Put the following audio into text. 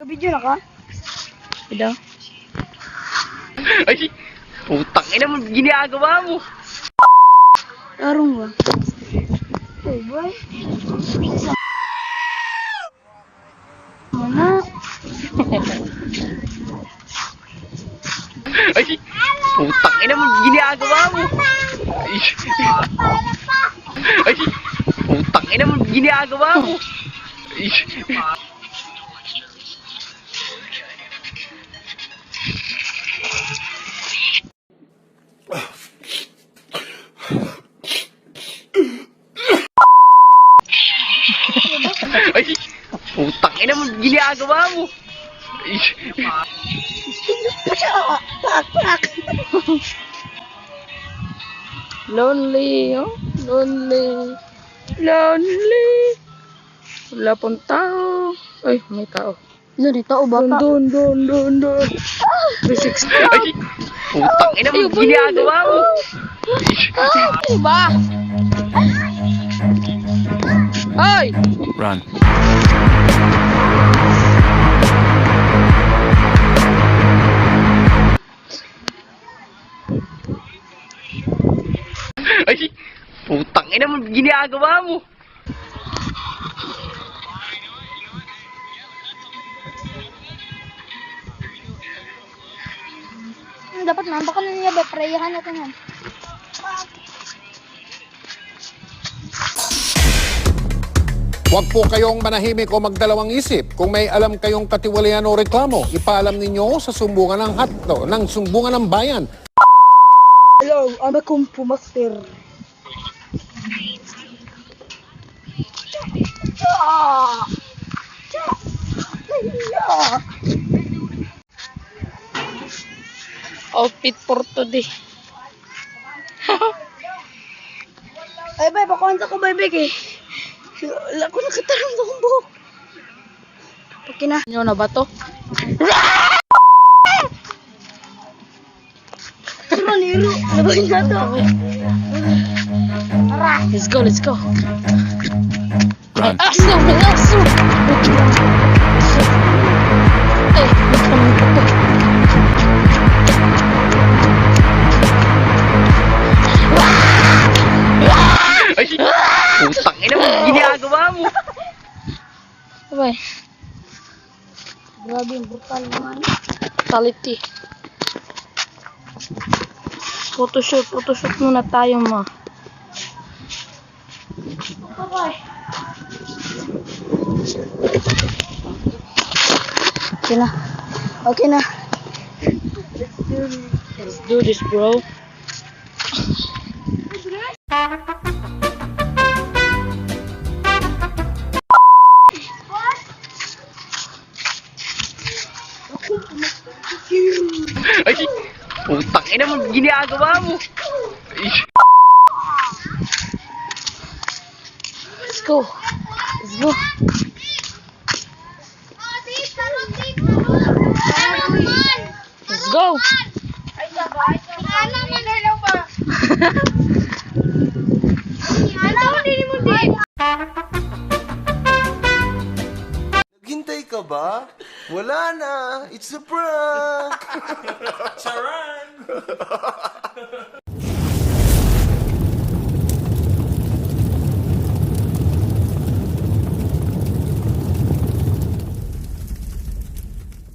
Naka-video na ka? Ito. Ay, putang ina mo, ginagawa mo. Larong ba? Hey, boy. Mana? Ay, putang ina mo, ginagawa mo. Ay, putang ina mo, ginagawa mo. Ay, ay, putang ina mo, ginagawa mo. Ay, Lonely, oh. Lonely. Lonely. Wala pong tao. Ay, may tao. Ano dito, o bata? Doon. 360. ay, putang ina mo, ginagawa mo. Diba? Ay! Run. Ay, putang ina mo, ginagawa mo. Dapat nambak na niya ba? Preyahan natin yan. Huwag po kayong manahimik o magdalawang isip. Kung may alam kayong katiwalian o reklamo, ipaalam ninyo sa sumbungan ng sumbungan ng bayan. Hello, I'm a Kung Fu Master. Outfit for today. Ay, bay, pakuhansa ko, bay, eh. Wala ko nakatarang sa kong buhok. Okay na. Ano na ba to? Sino niro? Labahin na to. Tara. Let's go. Ay, Run. aso! Ay, wait naman pa to. Ay, putang ina mo, ginagawa mo. Abay, Grabe, yung brutal naman. brutality. Photoshoot muna tayo, ma. Bye-bye. Okay na. Let's do this, bro. Ay, putang ina mo, ginagawa mo. Ay, Let's go. Let's go. Naghintay ka ba? Wala na. It's a prank. Charan!